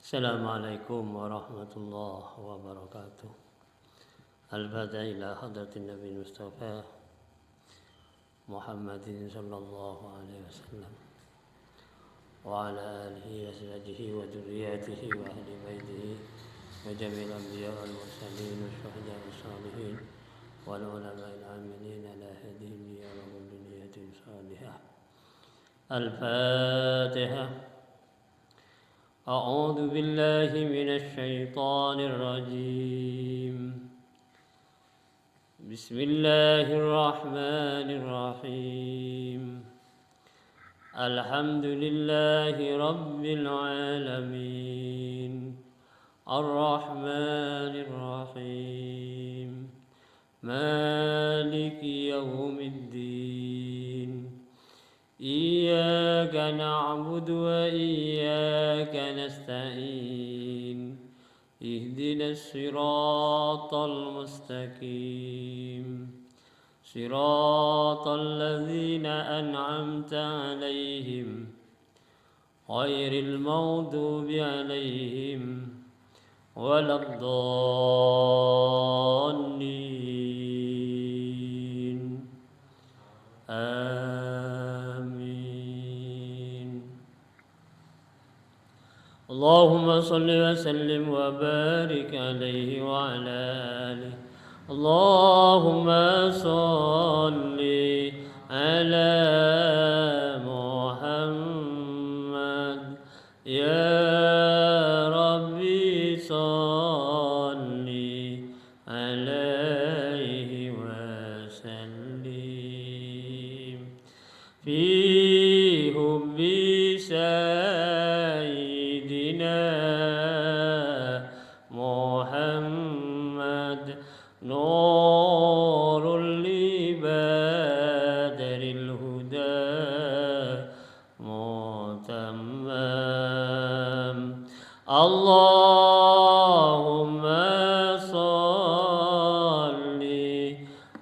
Assalamualaikum warahmatullahi wabarakatuh. Al-Fatihah ila hadratin Nabi Mustafa Muhammadin sallallahu alaihi wasallam wa ala alihi wa sahbihi wa dzurriyyatihi wa ahli baitihi wa jami'il anbiya wal mursalin wa syuhada was salihin wal ulama'il amilin ala hadihim ya rabbal niyatin salihah. Al-Fatihah. أعوذ بالله من الشيطان الرجيم بسم الله الرحمن الرحيم الحمد لله رب العالمين الرحمن الرحيم مالك يوم الدين إياك نعبد وإياك نستعين اهدنا الصراط المستقيم صراط الذين أنعمت عليهم غير المغضوب عليهم ولا الضالين اللهم صل وسلم وبارك عليه وعلى آله اللهم صل على محمد يا ربي صل عليه وسلم في حب محمد نور لبدر الهدى متمم اللهم صل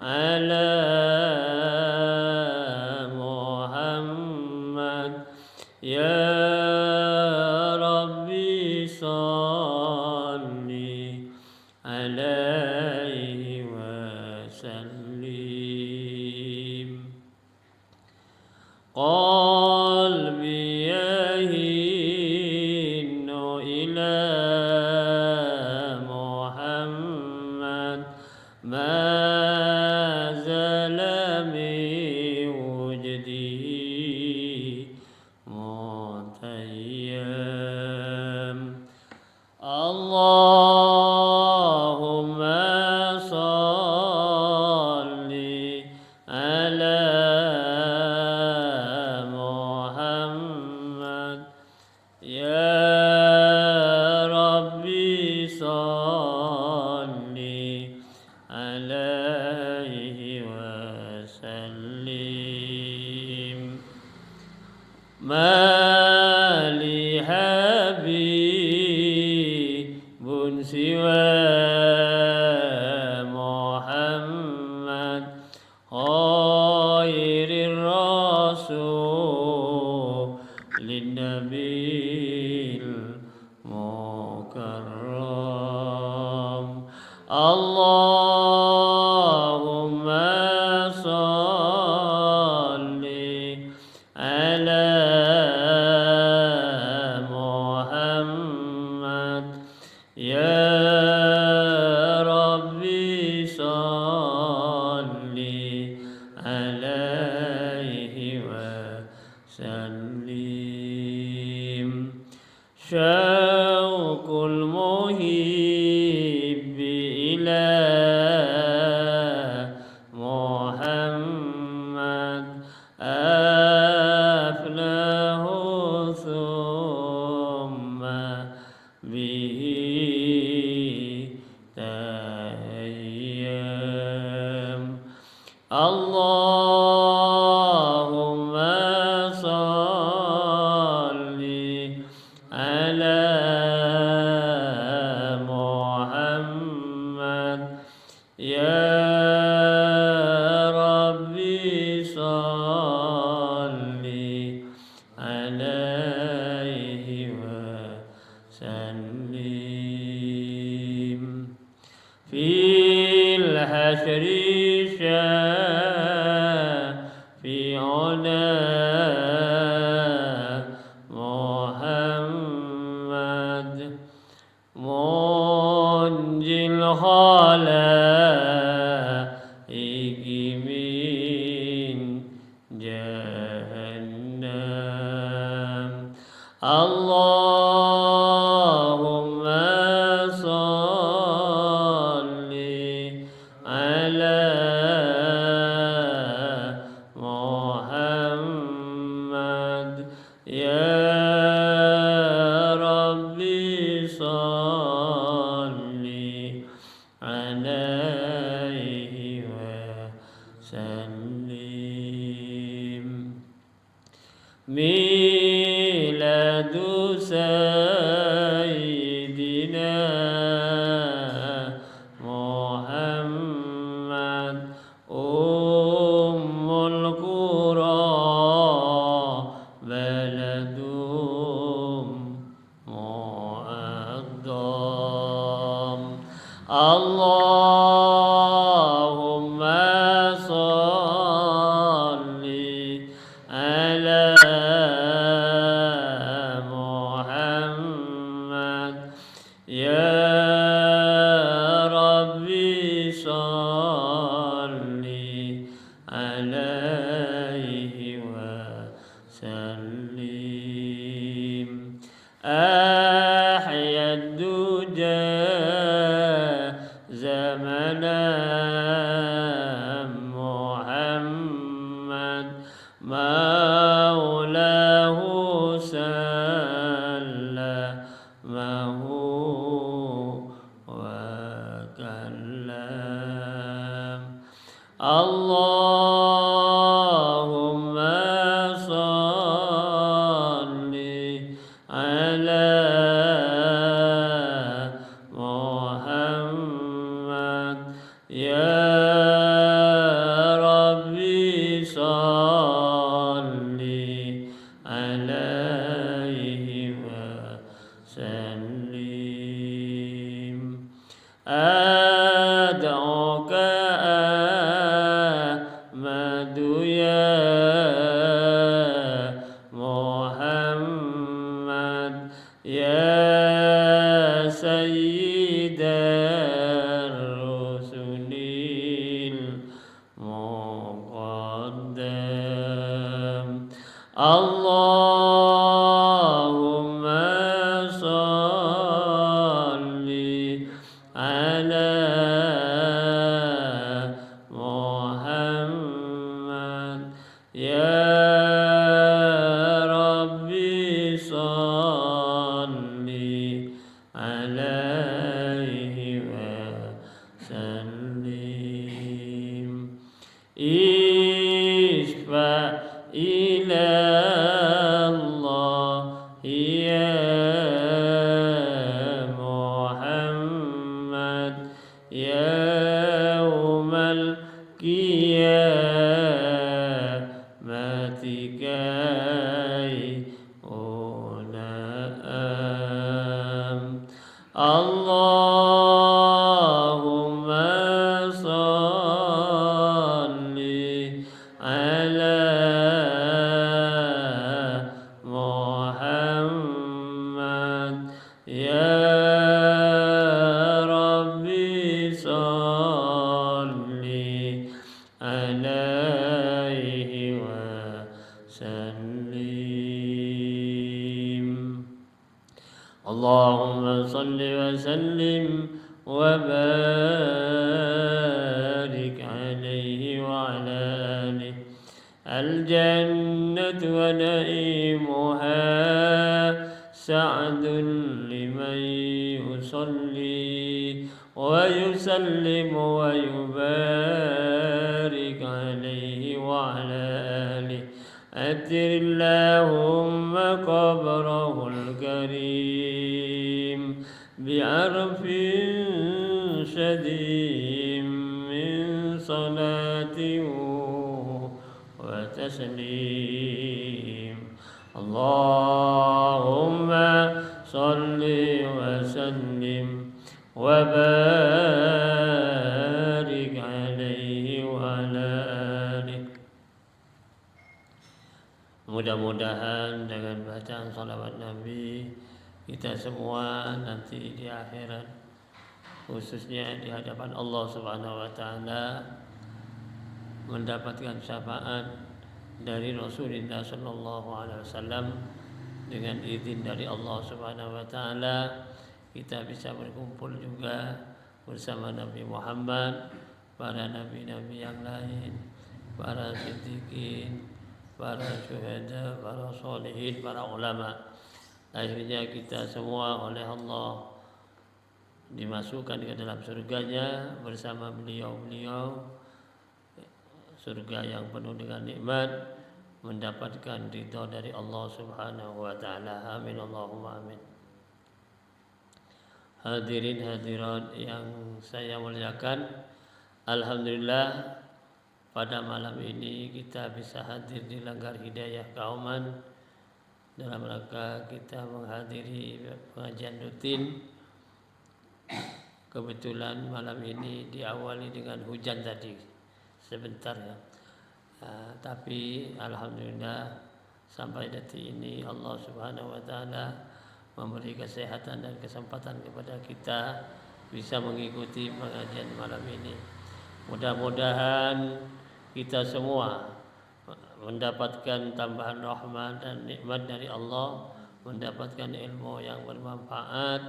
على محمد يا ربي صل عليه وسلم قلبي يهين إلى محمد ما زال من وجده متيم اللهم صل على محمد يا ربي صل عليه وسلم ما لي حبيب سوى محمد غير الرسول للنبي المكرم اللهم صل على محمد يا ربي صل عليه وسلم شوق المحب إلى محمد أفناه ثم به تيم اللهم صل على محمد يا ربي صل عليه وسلم بشر شافعنا محمد منجي الخلائق من جهنم اللهم صل على محمد يا ربي صل عليه وسلم ميلاد سيدنا محمد أم القرى بلد مؤدم اللهم صل على محمد يا ربي صل عليه وسلم أحيا الدجى زمنا محمد مولاه سلمه وكلم اللهم صل على محمد يا ربي صل عليه وسلم أدعوك أحمد يا محمد يا سيد الرسل المقدم اللهم صل على محمد يا ربي صل عليه وسلم اشفع إلى الله يا محمد يوم القيامة كي أنام اللهم صل على محمد يا ربي صل عليه وسلم اللهم صل وسلم وبارك عليه وعلى آله الجنة ونعيمها سعد لمن يصلي ويسلم ويبارك عليه وعلى آله أتر اللهم قبره الكريم بعرف شديد من صلاة وتسليم اللهم صل وسلم وبارك عليه Mudah-mudahan dengan bacaan salawat Nabi kita semua nanti di akhirat, khususnya di hadapan Allah Subhanahu wa taala, mendapatkan syafaat dari Rasulullah sallallahu alaihi wasallam. Dengan izin dari Allah Subhanahu wa taala kita bisa berkumpul juga bersama Nabi Muhammad, para nabi-nabi yang lain, para siddiqin, para syuhada, para sholihin, para ulama. Akhirnya kita semua oleh Allah dimasukkan ke dalam surganya bersama beliau-beliau, surga yang penuh dengan nikmat, mendapatkan ridha dari Allah Subhanahu wa taala. Amin Allahumma amin. Hadirin hadirat yang saya muliakan, alhamdulillah pada malam ini kita bisa hadir di Langgar Hidayah Kauman dalam rangka kita menghadiri pengajian rutin. Kebetulan malam ini diawali dengan hujan tadi sebentar ya. Tapi alhamdulillah sampai detik ini Allah Subhanahu wa taala memberi kesehatan dan kesempatan kepada kita bisa mengikuti pengajian malam ini. Mudah-mudahan kita semua mendapatkan tambahan rahmat dan nikmat dari Allah, mendapatkan ilmu yang bermanfaat,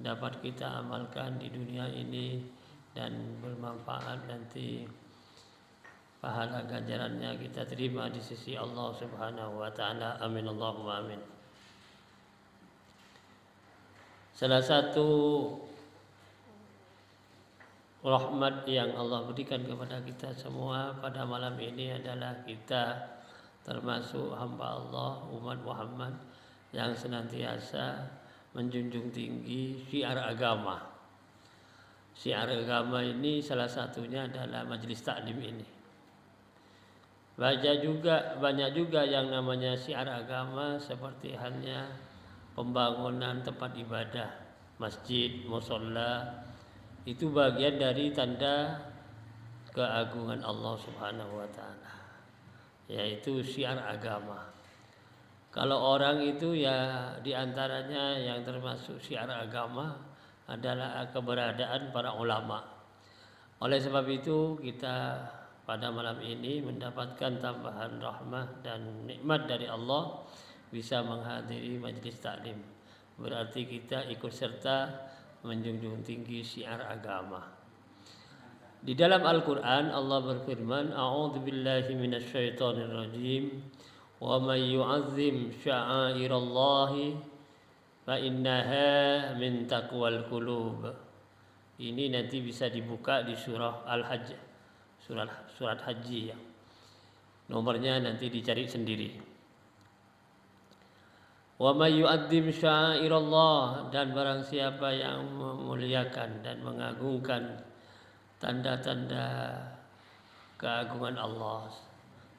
dapat kita amalkan di dunia ini dan bermanfaat nanti, pahala ganjarannya kita terima di sisi Allah Subhanahu wa taala. Amin Allahumma amin. Salah satu rahmat yang Allah berikan kepada kita semua pada malam ini adalah kita termasuk hamba Allah, umat Muhammad yang senantiasa menjunjung tinggi syiar agama. Syiar agama ini salah satunya adalah majelis taklim ini. Banyak juga yang namanya syiar agama, seperti halnya pembangunan tempat ibadah, masjid, musholla, itu bagian dari tanda keagungan Allah Subhanahu wa taala, yaitu syiar agama. Kalau orang itu ya diantaranya yang termasuk syiar agama adalah keberadaan para ulama. Oleh sebab itu kita pada malam ini mendapatkan tambahan rahmah dan nikmat dari Allah bisa menghadiri majelis taklim. Berarti kita ikut serta menjunjung tinggi syiar agama. Di dalam Al-Quran Allah berfirman, A'udzubillahi minasyaitonirrajim, wa may yu'azzim sya'airallahi fa innaha min taqwal qulub. Ini nanti bisa dibuka di surah Al-Hajj, surat haji ya. Nomornya nanti dicari sendiri. Wa may yu'azzim sya'airallah, dan barang siapa yang memuliakan dan mengagungkan tanda-tanda keagungan Allah,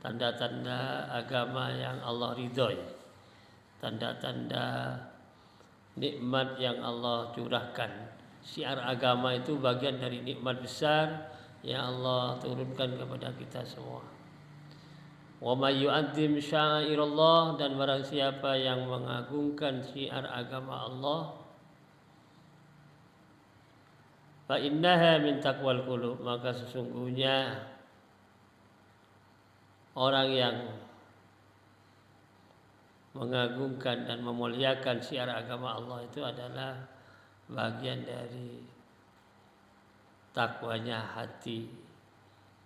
tanda-tanda agama yang Allah ridhoi, tanda-tanda nikmat yang Allah curahkan. Syiar agama itu bagian dari nikmat besar yang Allah turunkan kepada kita semua. Wa may yu'azzim sya'airallah, dan barang siapa yang mengagungkan syiar agama Allah, fa innaha min taqwal qulub, maka sesungguhnya orang yang mengagungkan dan memuliakan syiar agama Allah itu adalah bagian dari takwanya hati.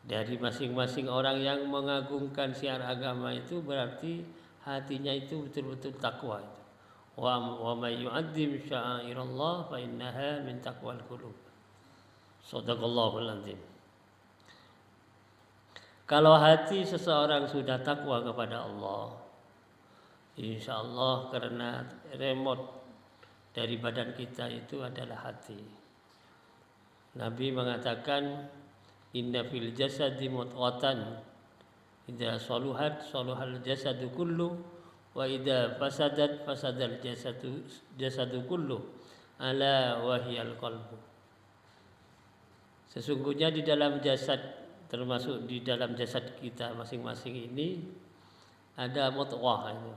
Dari masing-masing orang yang mengagungkan syiar agama itu berarti hatinya itu betul-betul takwa. Wa may yu'azzim sya'airallah fa innaha min taqwal qulub. Shadaqallahul azim. Kalau hati seseorang sudah takwa kepada Allah, insyaallah, karena remote dari badan kita itu adalah hati. Nabi mengatakan, inna fil jasadi mudghatan idza saluhat saluhal jasadu kullu wa idza fasadat fasadal jasadu kullu ala wahiyal qalbu. Sesungguhnya di dalam jasad, termasuk di dalam jasad kita masing-masing ini, ada mutghah itu.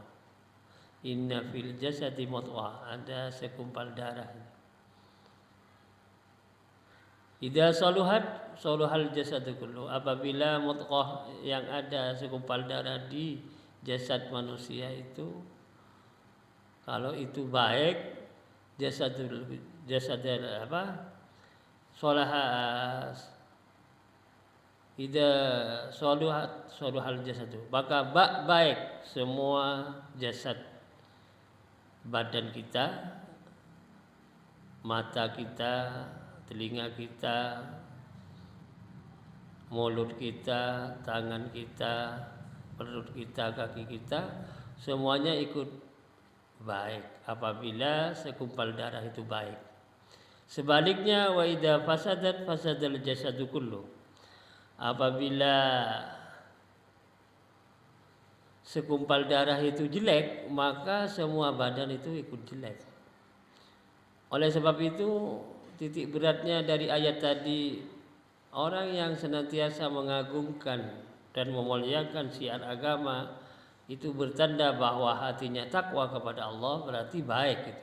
Inna fil jasadi mutghah, ada segumpal darah. Idza saluhat saluhal jasadu kullu. Apabila mutghah yang ada segumpal darah di jasad manusia itu, kalau itu baik, jasad apa? Salahas. Idza saluhal jasadu, maka baik semua jasad badan kita, mata kita, telinga kita, mulut kita, tangan kita, perut kita, kaki kita, semuanya ikut baik apabila segumpal darah itu baik. Sebaliknya wa idza fasadat fasadal jasadu kullu. Apabila segumpal darah itu jelek, maka semua badan itu ikut jelek. Oleh sebab itu, titik beratnya dari ayat tadi, orang yang senantiasa mengagungkan dan memuliakan syiar agama itu bertanda bahwa hatinya takwa kepada Allah, berarti baik itu.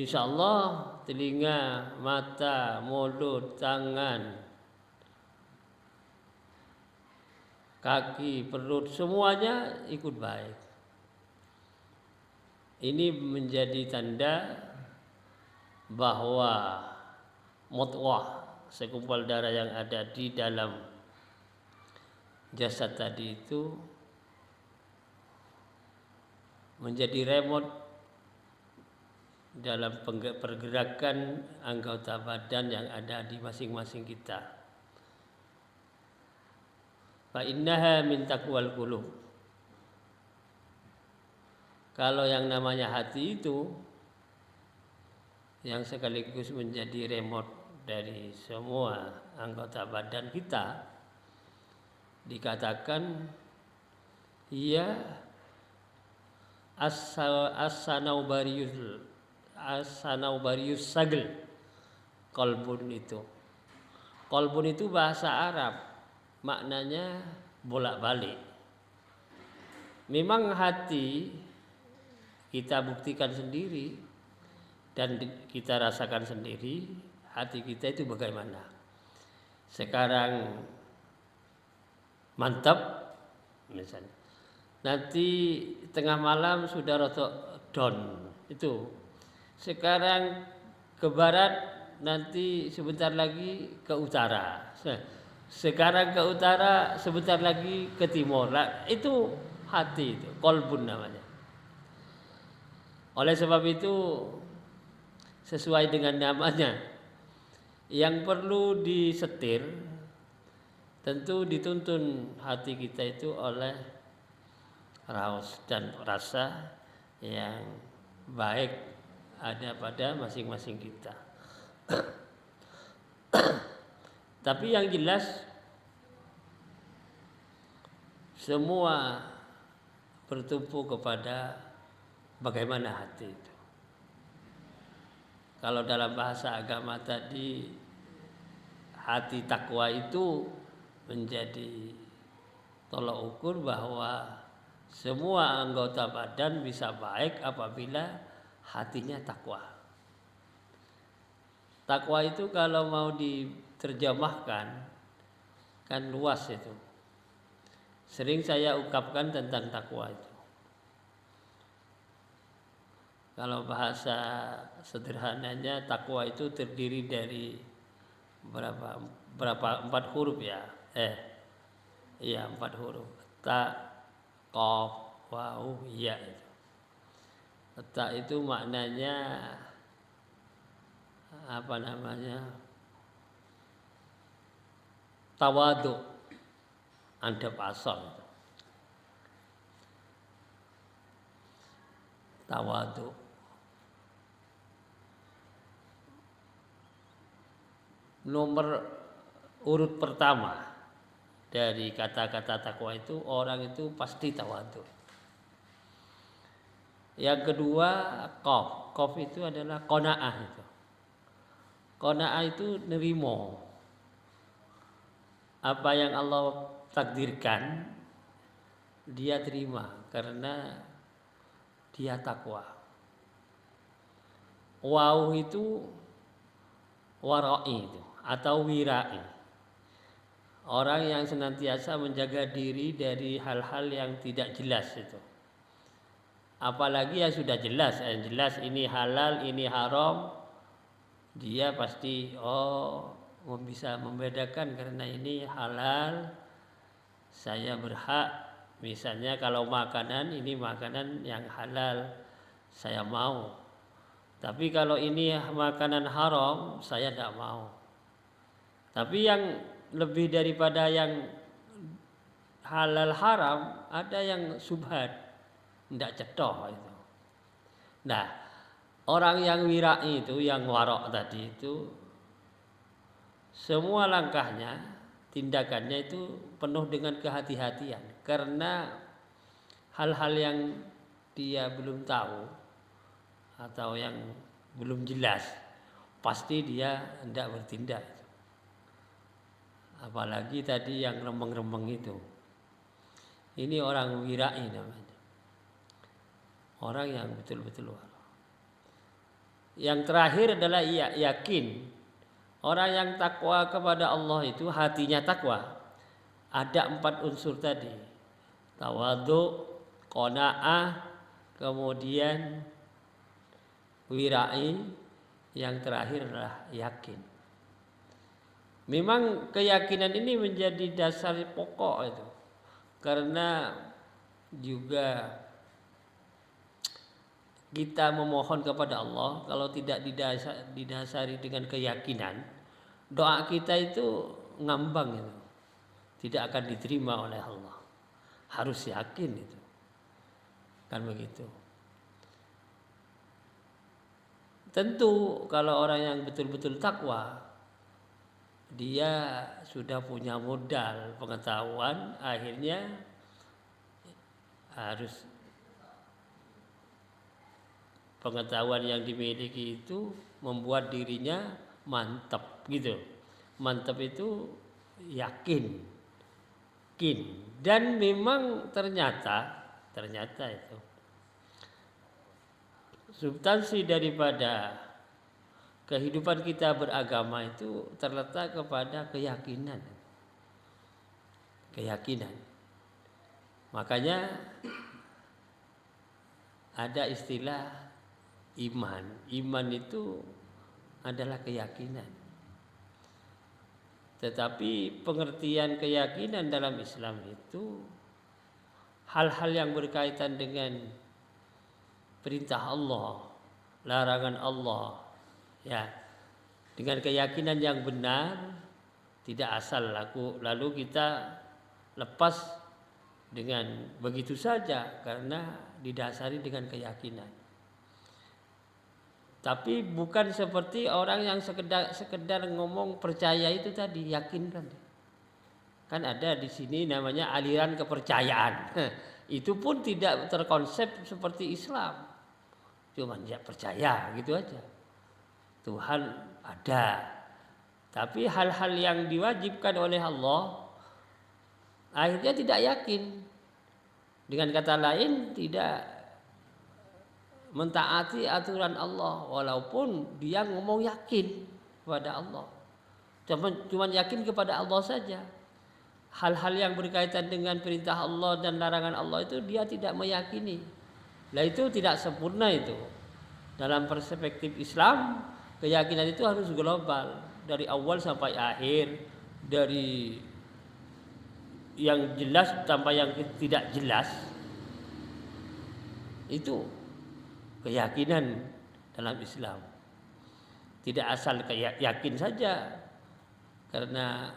Insya Allah telinga, mata, mulut, tangan, kaki, perut, semuanya ikut baik. Ini menjadi tanda bahwa mutghah, segumpal darah yang ada di dalam jasad tadi itu menjadi remote dalam pergerakan anggota badan yang ada di masing-masing kita. Fa innaha min taqwal qulub. Kalau yang namanya hati itu yang sekaligus menjadi remote dari semua anggota badan kita, dikatakan ia as-sanaubariyus sagl. Qalbun itu bahasa Arab, maknanya bolak-balik. Memang hati kita buktikan sendiri dan kita rasakan sendiri hati kita itu bagaimana. Sekarang mantap misalnya, nanti tengah malam sudah rotok down itu. Sekarang ke barat, nanti sebentar lagi ke utara. Sekarang ke utara, sebentar lagi ke timur. Itu hati itu, qalbun namanya. Oleh sebab itu, sesuai dengan namanya, yang perlu disetir, tentu dituntun hati kita itu oleh raus dan rasa yang baik ada pada masing-masing kita. Tapi yang jelas semua bertumpu kepada bagaimana hati itu. Kalau dalam bahasa agama tadi, hati takwa itu menjadi tolak ukur bahwa semua anggota badan bisa baik apabila hatinya takwa. Takwa itu kalau mau diterjemahkan kan luas itu. Sering saya ungkapkan tentang takwa itu. Kalau bahasa sederhananya, takwa itu terdiri dari berapa 4 huruf ya? Iya 4 huruf. Ta, qaf, waw, ya itu. Ta itu maknanya apa namanya? Tawadu, adab asal. Tawadu. Nomor urut pertama dari kata-kata takwa itu, orang itu pasti tawadu. Yang kedua qaf. Qaf itu adalah qanaah itu. Qanaah itu nerimo apa yang Allah takdirkan dia terima karena dia takwa. Wau itu warai itu atau wirai. Orang yang senantiasa menjaga diri dari hal-hal yang tidak jelas itu. Apalagi yang sudah jelas, yang jelas ini halal, ini haram, dia pasti bisa membedakan karena ini halal, saya berhak. Misalnya kalau makanan, ini makanan yang halal, saya mau. Tapi kalau ini makanan haram, saya tidak mau. Tapi yang lebih daripada yang halal haram, ada yang subhat, tidak cetoh itu. Nah, orang yang wirai itu, yang warok tadi itu, semua langkahnya, tindakannya itu penuh dengan kehati-hatian. Karena hal-hal yang dia belum tahu atau yang belum jelas, pasti dia tidak bertindak. Apalagi tadi yang rembang-rembang itu. Ini orang wirai namanya. Orang yang betul-betul wara. Yang terakhir adalah yakin. Orang yang takwa kepada Allah itu hatinya takwa. Ada 4 unsur tadi. Tawadhu, qanaah, kemudian wirai, yang terakhir adalah yakin. Memang keyakinan ini menjadi dasar pokok itu. Karena juga kita memohon kepada Allah, kalau tidak didasari dengan keyakinan, doa kita itu ngambang itu. Tidak akan diterima oleh Allah. Harus yakin itu. Kan begitu. Tentu kalau orang yang betul-betul takwa, dia sudah punya modal pengetahuan, akhirnya harus pengetahuan yang dimiliki itu membuat dirinya mantap gitu. Mantap itu yakin, dan memang ternyata itu substansi daripada kehidupan kita beragama itu terletak kepada keyakinan. Makanya ada istilah iman. Iman itu adalah keyakinan. Tetapi pengertian keyakinan dalam Islam itu hal-hal yang berkaitan dengan perintah Allah, larangan Allah, ya, dengan keyakinan yang benar, tidak asal lalu kita lepas dengan begitu saja karena didasari dengan keyakinan. Tapi bukan seperti orang yang sekedar ngomong percaya itu tadi, yakin kan? Kan ada di sini namanya aliran kepercayaan. Itu pun tidak terkonsep seperti Islam. Cuman ya percaya gitu aja. Tuhan ada. Tapi hal-hal yang diwajibkan oleh Allah akhirnya tidak yakin. Dengan kata lain tidak mentaati aturan Allah walaupun dia ngomong yakin kepada Allah. Cuman yakin kepada Allah saja. Hal-hal yang berkaitan dengan perintah Allah dan larangan Allah itu dia tidak meyakini. Nah itu tidak sempurna itu. Dalam perspektif Islam, keyakinan itu harus global, dari awal sampai akhir, dari yang jelas sampai yang tidak jelas. Itu keyakinan dalam Islam. Tidak asal yakin saja, karena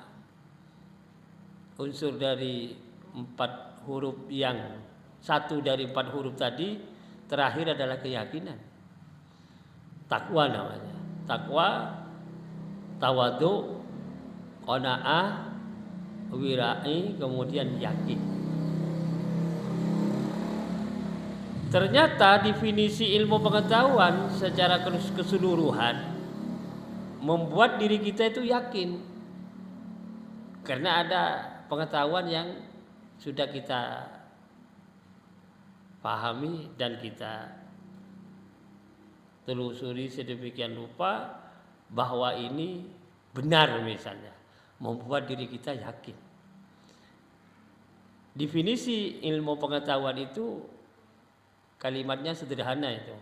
unsur dari 4 huruf yang satu dari 4 huruf tadi terakhir adalah keyakinan. Takwa namanya. Takwa, tawadhu, qanaah, wirai, kemudian yakin. Ternyata definisi ilmu pengetahuan secara keseluruhan membuat diri kita itu yakin. Karena ada pengetahuan yang sudah kita pahami dan kita telusuri sedemikian rupa bahwa ini benar misalnya, membuat diri kita yakin. Definisi ilmu pengetahuan itu kalimatnya sederhana itu.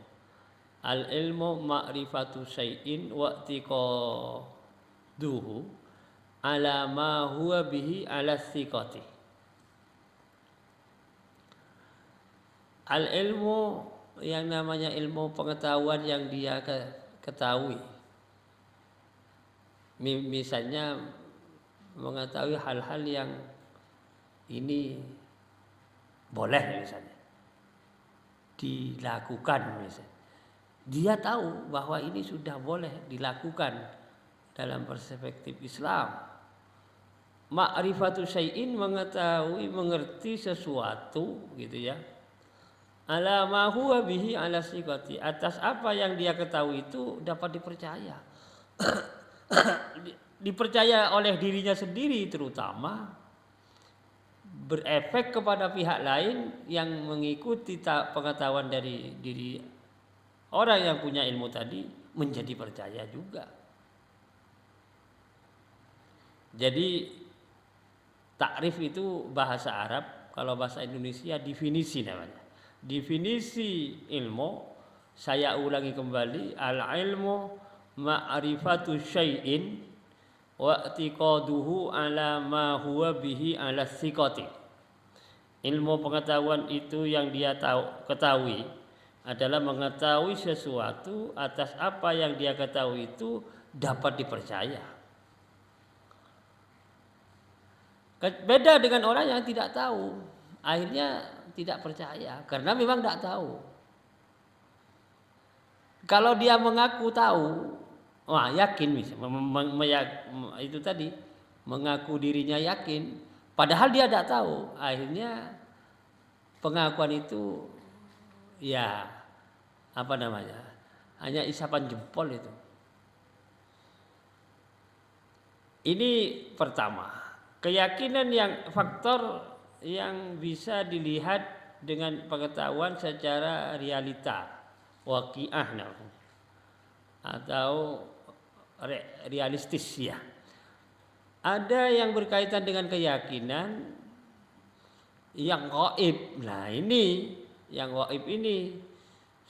Al ilmu ma'rifatu syai'in wa i'tiqaduhu ala ma huwa bihi ala thiqati. Al ilmu yang namanya ilmu pengetahuan yang dia ketahui. Misalnya mengetahui hal-hal yang ini boleh misalnya dilakukan misalnya. Dia tahu bahwa ini sudah boleh dilakukan dalam perspektif Islam. Ma'rifatu syai'in mengetahui, mengerti sesuatu gitu ya. Ala ma huwa bihi ala siqati, atas apa yang dia ketahui itu dapat dipercaya. Dipercaya oleh dirinya sendiri terutama, berefek kepada pihak lain yang mengikuti pengetahuan dari diri orang yang punya ilmu tadi menjadi percaya juga. Jadi takrif itu bahasa Arab, kalau bahasa Indonesia definisi namanya. Definisi ilmu, saya ulangi kembali, al-ilmu ma'rifatu syai'in wa i'tiqaduhu ala ma huwa bihi ala thiqati. Ilmu pengetahuan itu yang dia ketahui adalah mengetahui sesuatu atas apa yang dia ketahui itu dapat dipercaya. Beda dengan orang yang tidak tahu, akhirnya tidak percaya karena memang tidak tahu. Kalau dia mengaku tahu, wah yakin misalnya, itu tadi mengaku dirinya yakin, padahal dia tidak tahu, akhirnya pengakuan itu ya apa namanya, hanya isapan jempol itu. Ini pertama, keyakinan yang faktor yang bisa dilihat dengan pengetahuan secara realita, waqiah atau realistis ya. Ada yang berkaitan dengan keyakinan yang gaib. Nah ini yang gaib ini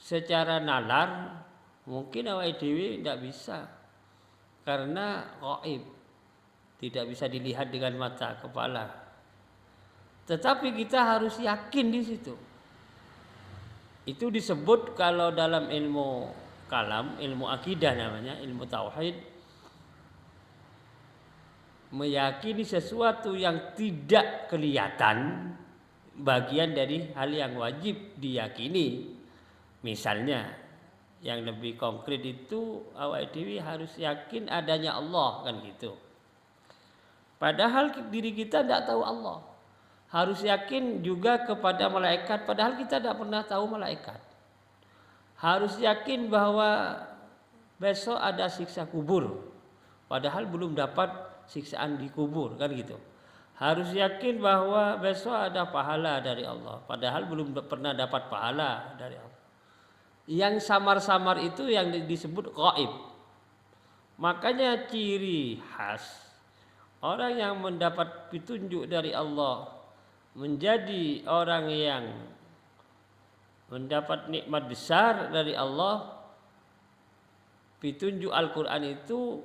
secara nalar mungkin awake dhewe tidak bisa karena gaib, tidak bisa dilihat dengan mata kepala. Tetapi kita harus yakin di situ. Itu disebut kalau dalam ilmu kalam, ilmu akidah namanya, ilmu tauhid, meyakini sesuatu yang tidak kelihatan, bagian dari hal yang wajib diyakini. Misalnya yang lebih konkret itu awake dhewe harus yakin adanya Allah kan gitu. Padahal diri kita tidak tahu Allah. Harus yakin juga kepada malaikat, padahal kita tidak pernah tahu malaikat. Harus yakin bahwa besok ada siksa kubur, padahal belum dapat siksaan di kubur kan gitu. Harus yakin bahwa besok ada pahala dari Allah, padahal belum pernah dapat pahala dari Allah. Yang samar-samar itu yang disebut gaib. Makanya ciri khas orang yang mendapat petunjuk dari Allah, menjadi orang yang mendapat nikmat besar dari Allah, petunjuk Al-Quran itu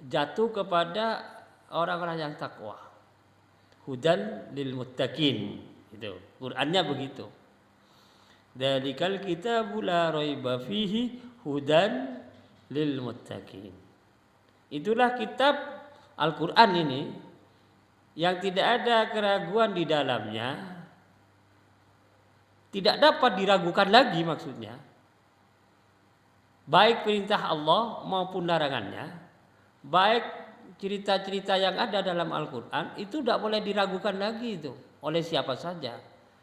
jatuh kepada orang-orang yang takwa. Hudan lil muttaqin, itu Qurannya begitu. Dzalikal kitabu la raiba fihi hudan lil muttaqin. Itulah kitab Al-Quran ini yang tidak ada keraguan di dalamnya, tidak dapat diragukan lagi maksudnya, baik perintah Allah maupun larangannya, baik cerita-cerita yang ada dalam Al-Quran itu tidak boleh diragukan lagi itu oleh siapa saja.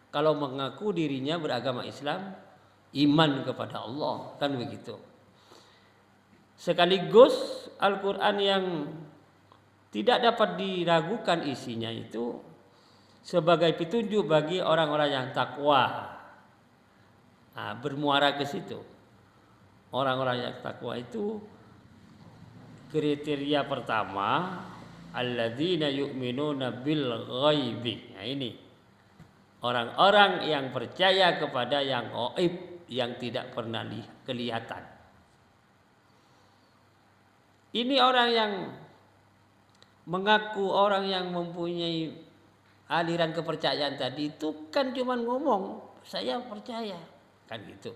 Kalau mengaku dirinya beragama Islam, iman kepada Allah kan begitu. Sekaligus Al-Quran yang tidak dapat diragukan isinya itu sebagai petunjuk bagi orang-orang yang takwa. bermuara ke situ. Orang-orang yang takwa itu kriteria pertama, alladzina yu'minuna bil ghaibi. Nah, ini orang-orang yang percaya kepada yang gaib, yang tidak pernah kelihatan. Ini orang yang mengaku orang yang mempunyai aliran kepercayaan tadi itu kan cuma ngomong, saya percaya, kan gitu.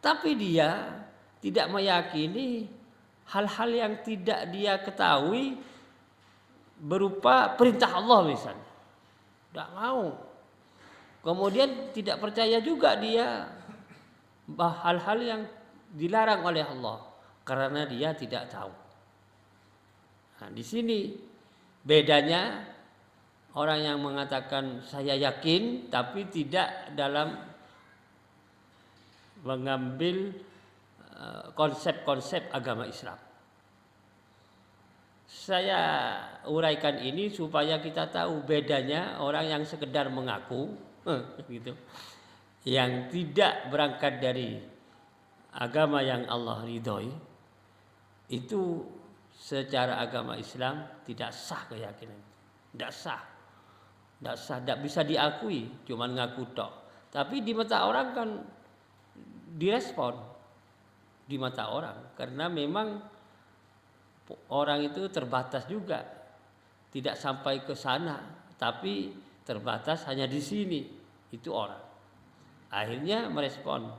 Tapi dia tidak meyakini hal-hal yang tidak dia ketahui berupa perintah Allah misalnya. Tidak mau. Kemudian tidak percaya juga dia hal-hal yang dilarang oleh Allah karena dia tidak tahu. Nah, di sini bedanya orang yang mengatakan saya yakin tapi tidak dalam mengambil konsep-konsep agama Islam. Saya uraikan ini supaya kita tahu bedanya orang yang sekedar mengaku gitu, yang tidak berangkat dari agama yang Allah ridhoi, itu secara agama Islam tidak sah keyakinan, tidak sah, tidak bisa diakui, cuman ngaku tok. Tapi di mata orang kan direspon di mata orang, karena memang orang itu terbatas juga, tidak sampai ke sana, tapi terbatas hanya di sini. Itu orang akhirnya merespon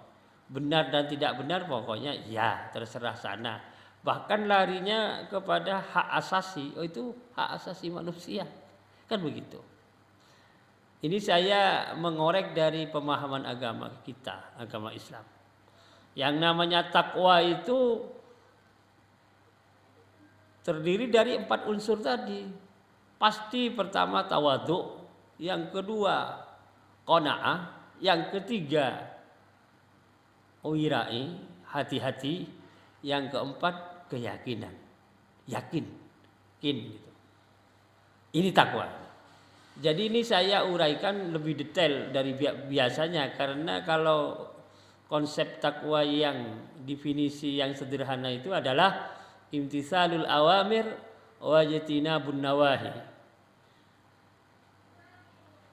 benar dan tidak benar, pokoknya ya terserah sana. Bahkan larinya kepada hak asasi, itu hak asasi manusia, kan begitu. Ini saya mengorek dari pemahaman agama kita, agama Islam. Yang namanya takwa itu terdiri dari 4 unsur tadi. Pasti pertama tawadhu, yang kedua qanaah, yang ketiga wirai, hati-hati, yang keempat keyakinan, yakin gitu. Ini takwa. Jadi ini saya uraikan lebih detail dari biasanya, karena kalau konsep takwa yang definisi yang sederhana itu adalah imtitsalul awamir wa jitinabun nawahi.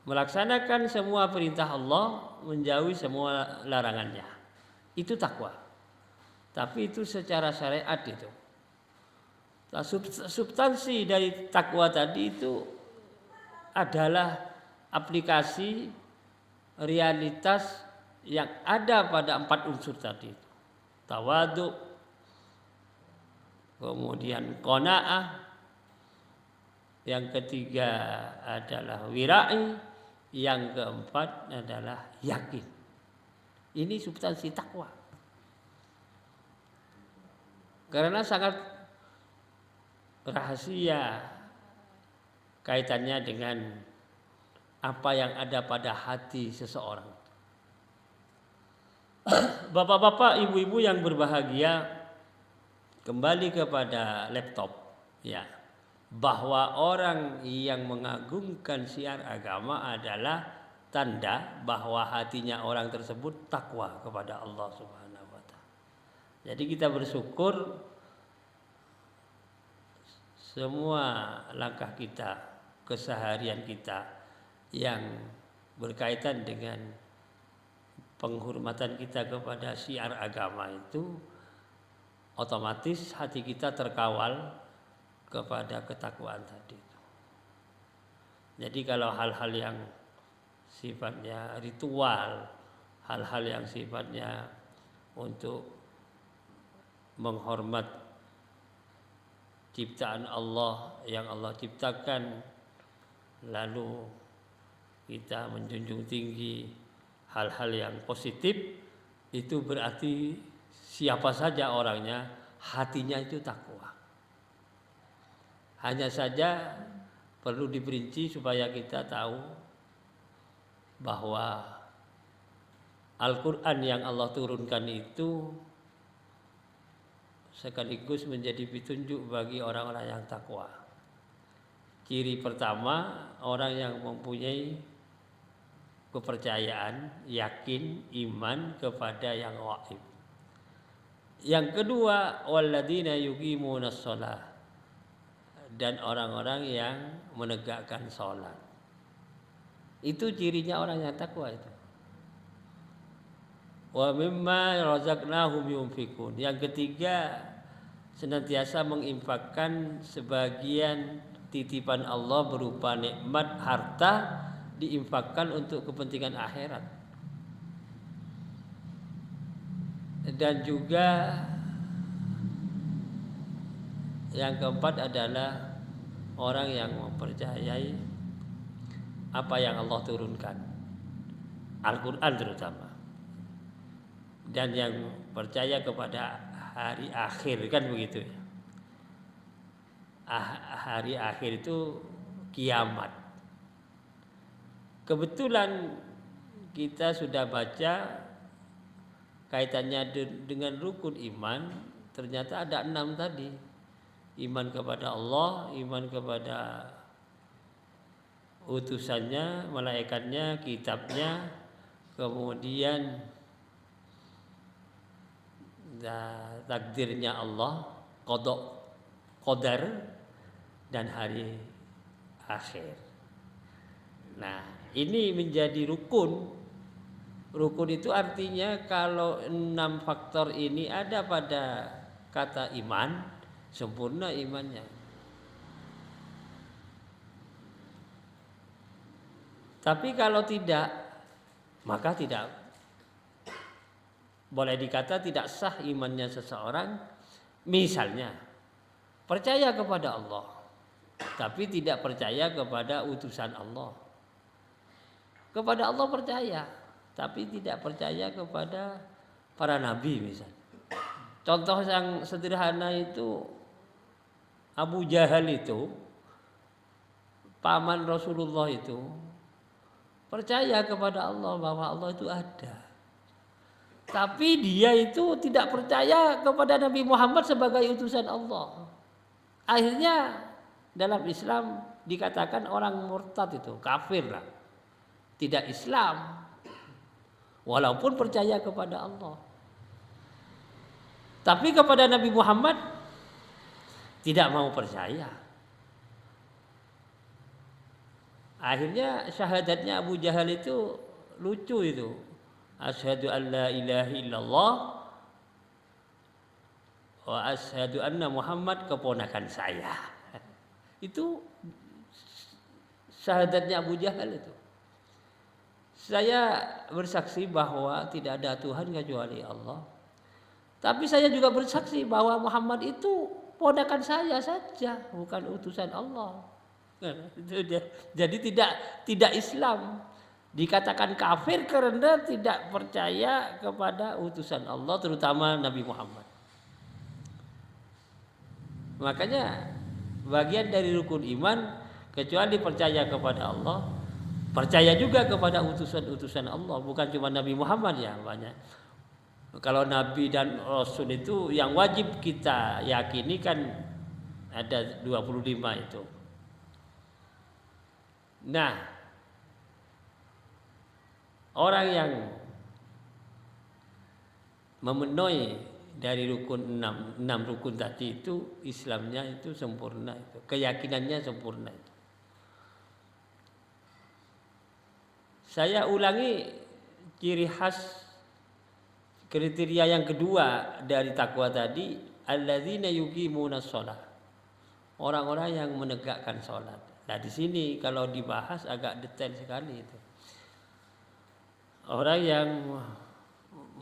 Melaksanakan semua perintah Allah, menjauhi semua larangannya. Itu takwa. Tapi itu secara syariat itu. Substansi dari takwa tadi itu adalah aplikasi realitas yang ada pada 4 unsur tadi. Tawadhu, kemudian qanaah, yang ketiga adalah wirai, yang keempat adalah yakin. Ini substansi takwa. Karena sangat rahasia kaitannya dengan apa yang ada pada hati seseorang. Bapak-bapak, ibu-ibu yang berbahagia, kembali kepada laptop, ya, bahwa orang yang mengagungkan syiar agama adalah tanda bahwa hatinya orang tersebut takwa kepada Allah Subhanahu wa taala. Jadi kita bersyukur semua langkah kita, keseharian kita yang berkaitan dengan penghormatan kita kepada syiar agama itu, otomatis hati kita terkawal kepada ketakwaan tadi. Jadi kalau hal-hal yang sifatnya ritual, hal-hal yang sifatnya untuk menghormat ciptaan Allah yang Allah ciptakan, lalu kita menjunjung tinggi hal-hal yang positif, itu berarti siapa saja orangnya, hatinya itu takwa. Hanya saja perlu diperinci supaya kita tahu bahwa Al-Quran yang Allah turunkan itu sekaligus menjadi petunjuk bagi orang-orang yang takwa. Ciri pertama, orang yang mempunyai kepercayaan, yakin, iman kepada yang gaib. Yang kedua, walladzina yuqimunas shalah, dan orang-orang yang menegakkan sholat. Itu cirinya orang yang takwa itu. Wa mimma razaqnahum yunfikun. Yang ketiga, senantiasa menginfakkan sebagian titipan Allah berupa nikmat harta, diinfakkan untuk kepentingan akhirat. Dan juga yang keempat adalah orang yang mempercayai apa yang Allah turunkan, Al-Quran terutama, dan yang percaya kepada hari akhir, kan begitu ya. Hari akhir itu kiamat. Kebetulan kita sudah baca kaitannya dengan rukun iman, ternyata ada 6 tadi. Iman kepada Allah, iman kepada utusannya, malaikatnya, kitabnya, kemudian takdirnya Allah, qadar, dan hari akhir. Nah, ini menjadi rukun. Rukun itu artinya kalau 6 faktor ini ada pada kata iman, sempurna imannya. Tapi kalau tidak, maka tidak boleh dikata tidak sah imannya seseorang. Misalnya percaya kepada Allah, tapi tidak percaya kepada utusan Allah. Kepada Allah percaya, tapi tidak percaya kepada para nabi misalnya. Contoh yang sederhana itu, Abu Jahal itu, paman Rasulullah itu, percaya kepada Allah bahwa Allah itu ada. Tapi dia itu tidak percaya kepada Nabi Muhammad sebagai utusan Allah. Akhirnya dalam Islam dikatakan orang murtad itu, kafir lah. Tidak Islam. Walaupun percaya kepada Allah. Tapi kepada Nabi Muhammad tidak mau percaya. Akhirnya syahadatnya Abu Jahal itu lucu itu. Asyhadu an la ilaha illallah wa asyhadu anna Muhammad keponakan saya. Itu syahadatnya Abu Jahal itu. Saya bersaksi bahwa tidak ada Tuhan kecuali Allah. Tapi saya juga bersaksi bahwa Muhammad itu ponakan saya saja, bukan utusan Allah. Jadi tidak Islam, dikatakan kafir karena tidak percaya kepada utusan Allah, terutama Nabi Muhammad. Makanya bagian dari rukun iman, kecuali percaya kepada Allah, percaya juga kepada utusan-utusan Allah, bukan cuma Nabi Muhammad ya, banyak. Kalau Nabi dan Rasul itu yang wajib kita yakini kan ada 25 itu. Nah, orang yang memenuhi dari rukun 6 rukun tadi itu, Islamnya itu sempurna, itu keyakinannya sempurna itu. Saya ulangi ciri khas kriteria yang kedua dari takwa tadi, alladzina yuqimunas shalah. Orang-orang yang menegakkan salat. Nah, di sini kalau dibahas agak detail sekali itu. Orang yang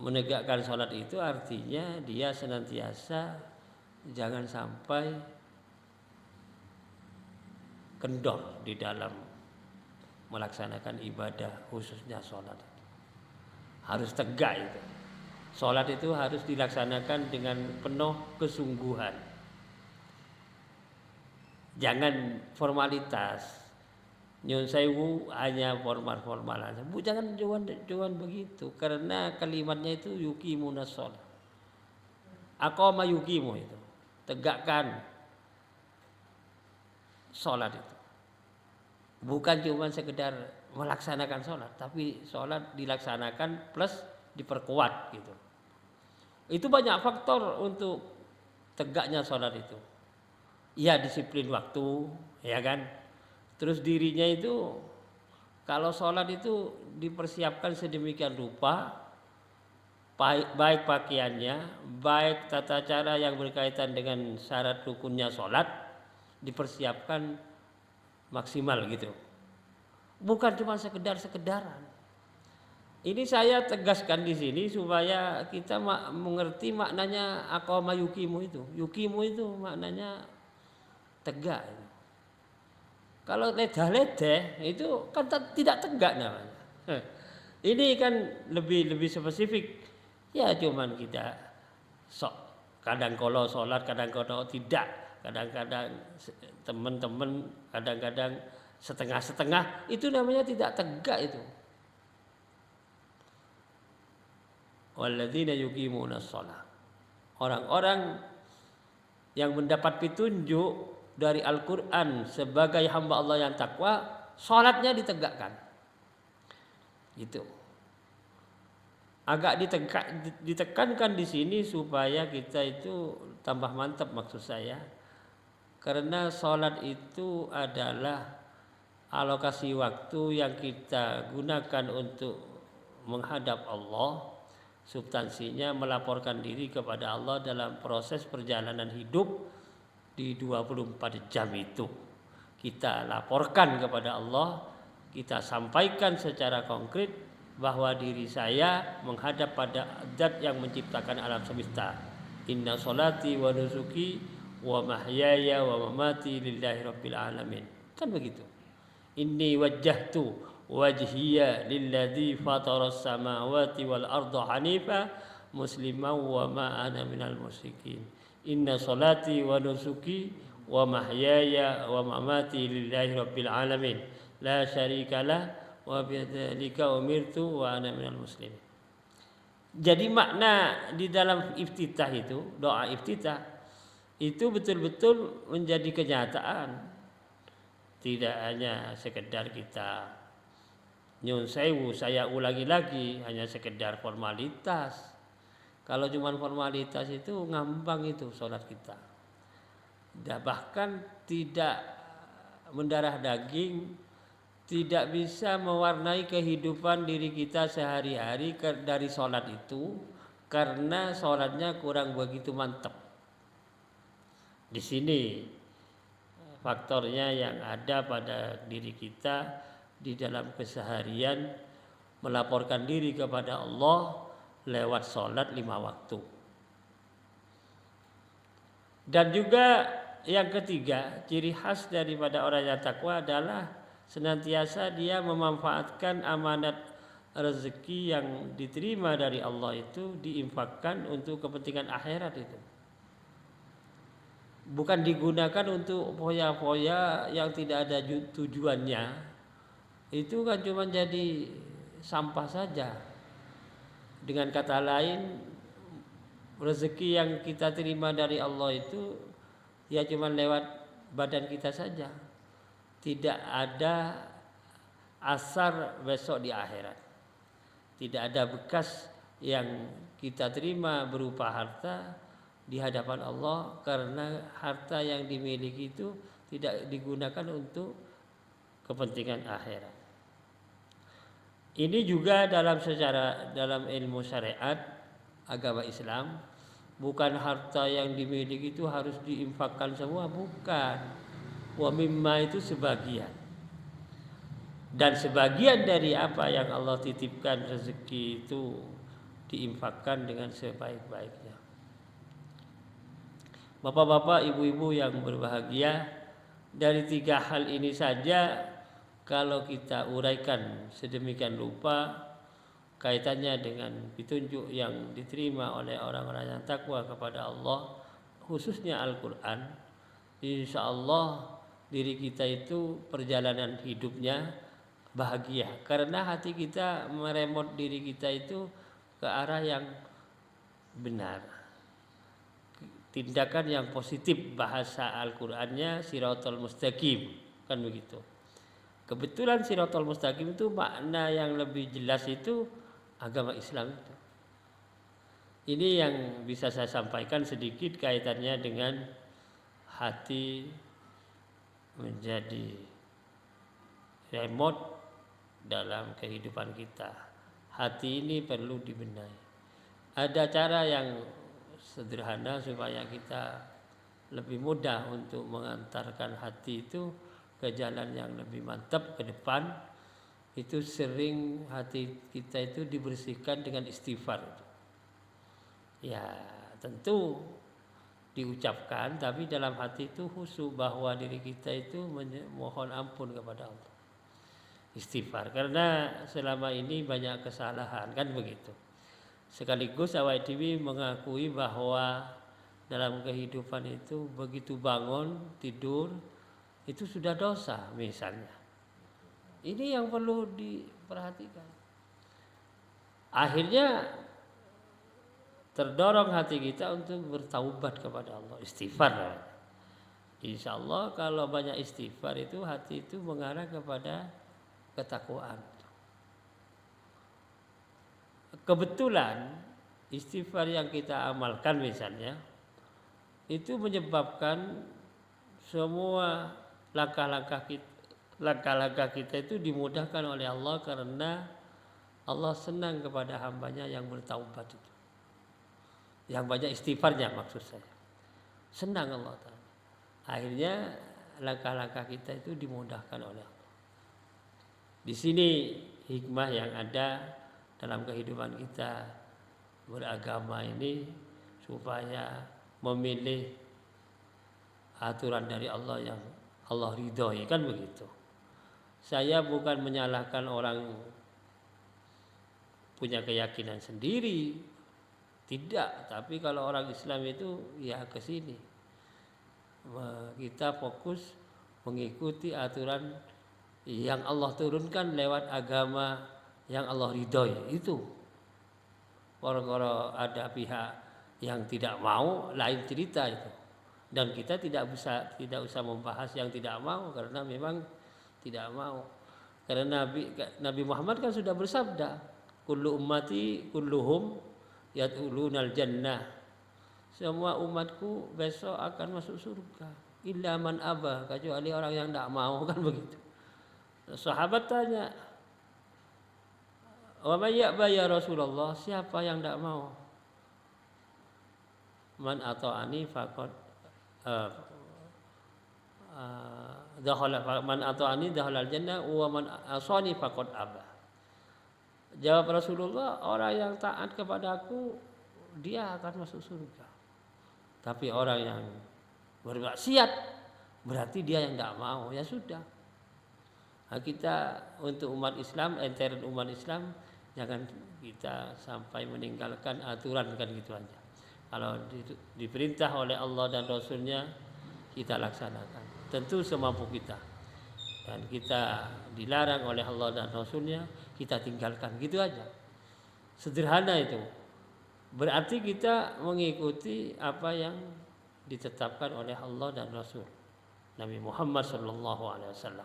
menegakkan salat itu artinya dia senantiasa jangan sampai kendor di dalam melaksanakan ibadah, khususnya salat. Harus tegak itu. Salat itu harus dilaksanakan dengan penuh kesungguhan. Jangan formalitas. Nyun sewu hanya formal-formal aja. Jangan cuman begitu, karena kalimatnya itu yuqimunas shalah. Aqama yuqimu itu. Tegakkan salat itu. Bukan cuma sekedar melaksanakan sholat, tapi sholat dilaksanakan plus diperkuat gitu. Itu banyak faktor untuk tegaknya sholat itu. Ya disiplin waktu, ya kan. Terus dirinya itu kalau sholat itu dipersiapkan sedemikian rupa, baik pakaiannya, baik tata cara yang berkaitan dengan syarat rukunnya sholat dipersiapkan maksimal gitu. Bukan cuma sekedar-sekedaran. Ini saya tegaskan di sini supaya kita mengerti maknanya aqama yukimu itu. Yukimu itu maknanya tegak. Kalau ledah-ledah itu kan tidak tegak namanya. Ini kan lebih spesifik. Ya cuman kita sok kadang kalau sholat, kadang-kadang tidak. Kadang-kadang teman-teman, kadang-kadang setengah-setengah, itu namanya tidak tegak itu. Walladzina yuqimunas shalah. Orang-orang yang mendapat petunjuk dari Al-Qur'an sebagai hamba Allah yang takwa, salatnya ditegakkan. Gitu. Agak ditekankan di sini supaya kita itu tambah mantap maksud saya. Karena salat itu adalah alokasi waktu yang kita gunakan untuk menghadap Allah. Substansinya melaporkan diri kepada Allah dalam proses perjalanan hidup di 24 jam itu. Kita laporkan kepada Allah, kita sampaikan secara konkret bahwa diri saya menghadap pada zat yang menciptakan alam semesta. Inna sholati wa nusuki wa mahyaya wa mamati lillahi rabbil alamin. Kan begitu. Inni wajjahtu wajhiya lilladzi fataras samawati wal arda hanifa musliman wa ma ana minal musyrikin. Inna sholati wa nusuki wa mahyaya wa mamati lillahi rabbil alamin la syarikalah wa bidzalika umirtu wa ana minal muslimin. Jadi makna di dalam iftitah itu, doa iftitah itu betul-betul menjadi kenyataan. Tidak hanya sekedar kita nyun sewu, saya ulangi lagi, hanya sekedar formalitas. Kalau cuma formalitas itu ngambang itu sholat kita. Bahkan tidak mendarah daging, tidak bisa mewarnai kehidupan diri kita sehari-hari dari sholat itu, karena sholatnya kurang begitu mantap. Di sini faktornya yang ada pada diri kita di dalam keseharian melaporkan diri kepada Allah lewat sholat 5 waktu. Dan juga yang ketiga, ciri khas daripada orang yang takwa adalah senantiasa dia memanfaatkan amanat rezeki yang diterima dari Allah itu diinfakkan untuk kepentingan akhirat itu. Bukan digunakan untuk foya-foya yang tidak ada tujuannya. Itu kan cuma jadi sampah saja. Dengan kata lain, rezeki yang kita terima dari Allah itu ya cuma lewat badan kita saja. Tidak ada asar besok di akhirat. Tidak ada bekas yang kita terima berupa harta di hadapan Allah, karena harta yang dimiliki itu tidak digunakan untuk kepentingan akhirat. Ini juga dalam ilmu syariat agama Islam, bukan harta yang dimiliki itu harus diinfakkan semua, bukan. Wa mimma itu sebagian. Dan sebagian dari apa yang Allah titipkan rezeki itu diinfakkan dengan sebaik-baiknya. Bapak-bapak, ibu-ibu yang berbahagia, dari 3 hal ini saja kalau kita uraikan sedemikian rupa kaitannya dengan petunjuk yang diterima oleh orang-orang yang takwa kepada Allah, khususnya Al-Quran, insya Allah diri kita itu perjalanan hidupnya bahagia, karena hati kita meremot diri kita itu ke arah yang benar, tindakan yang positif. Bahasa Al-Qur'annya siratal mustaqim, kan begitu. Kebetulan Shiratal Mustaqim itu makna yang lebih jelas itu agama Islam itu. Ini yang bisa saya sampaikan sedikit kaitannya dengan hati menjadi remote dalam kehidupan kita. Hati ini perlu dibenahi. Ada cara yang sederhana supaya kita lebih mudah untuk mengantarkan hati itu ke jalan yang lebih mantap ke depan. Itu sering hati kita itu dibersihkan dengan istighfar. Ya tentu diucapkan, tapi dalam hati itu khusyuk bahwa diri kita itu mohon ampun kepada Allah. Istighfar, karena selama ini banyak kesalahan, kan begitu. Sekaligus awake dhewe mengakui bahwa dalam kehidupan itu begitu bangun, tidur, itu sudah dosa misalnya. Ini yang perlu diperhatikan. Akhirnya terdorong hati kita untuk bertaubat kepada Allah, istighfar. Insya Allah kalau banyak istighfar itu hati itu mengarah kepada ketakwaan. Kebetulan istighfar yang kita amalkan misalnya itu menyebabkan semua langkah-langkah kita itu dimudahkan oleh Allah, karena Allah senang kepada hambanya yang bertaubat itu, yang banyak istighfarnya maksud saya. Senang Allah Ta'ala. Akhirnya langkah-langkah kita itu dimudahkan oleh Allah. Di sini hikmah yang ada dalam kehidupan kita beragama ini, supaya memilih aturan dari Allah yang Allah ridhoi, kan begitu. Saya bukan menyalahkan orang punya keyakinan sendiri, tidak. Tapi kalau orang Islam itu ya ke sini, kita fokus mengikuti aturan yang Allah turunkan lewat agama yang Allah ridhoi itu. Kalau ada pihak yang tidak mau, lain cerita itu. Dan kita tidak usah membahas yang tidak mau, karena memang tidak mau. Karena Nabi Muhammad kan sudah bersabda, kullu ummati kulluhum yadkhulunal jannah. Semua umatku besok akan masuk surga, illa man aba, kecuali orang yang tidak mau, kan begitu. Sahabat tanya, wa may ya'ba ya Rasulullah, siapa yang tidak mau? Man ata'ani faqad man ata'ani dakhala al-jannah wa man asani faqad aba. Jawab Rasulullah, orang yang taat kepada aku dia akan masuk surga. Tapi orang yang bermaksiat berarti dia yang tidak mau, ya sudah. Nah, kita untuk umat Islam, entaran umat Islam, jangan kita sampai meninggalkan aturan, kan gitu aja. Kalau diperintah oleh Allah dan Rasulnya, kita laksanakan. Tentu semampu kita. Dan kita dilarang oleh Allah dan Rasulnya, kita tinggalkan, gitu aja. Sederhana itu. Berarti kita mengikuti apa yang ditetapkan oleh Allah dan Rasul Nabi Muhammad SAW.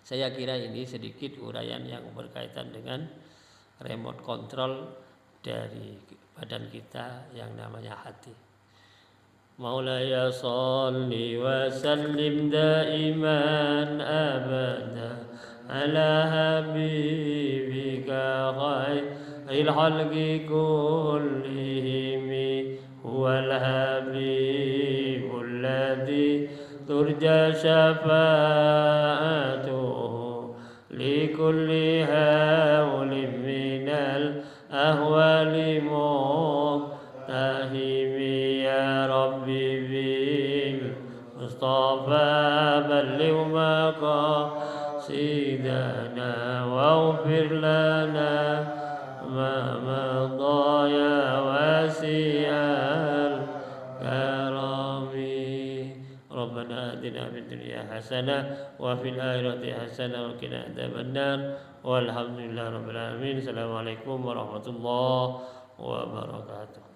Saya kira ini sedikit uraian yang berkaitan dengan remote control dari badan kita yang namanya hati. Maulaya salli wa sallim daiman abada ala habibika khairil khalqi kullihim huwal habibul ladzi turja syafa'atuhu likulli hawlin minal ahwali muqtahimi ya rabbi bil mustafa balligh maqasidana waghfir lana ma madha ya wasi'al karami. Rabbana atina fid dunya hasanah wa fil akhirati hasanah wa qina adzabannar. Walhamdulillahirabbil alamin. Assalamualaikum warahmatullahi wabarakatuh.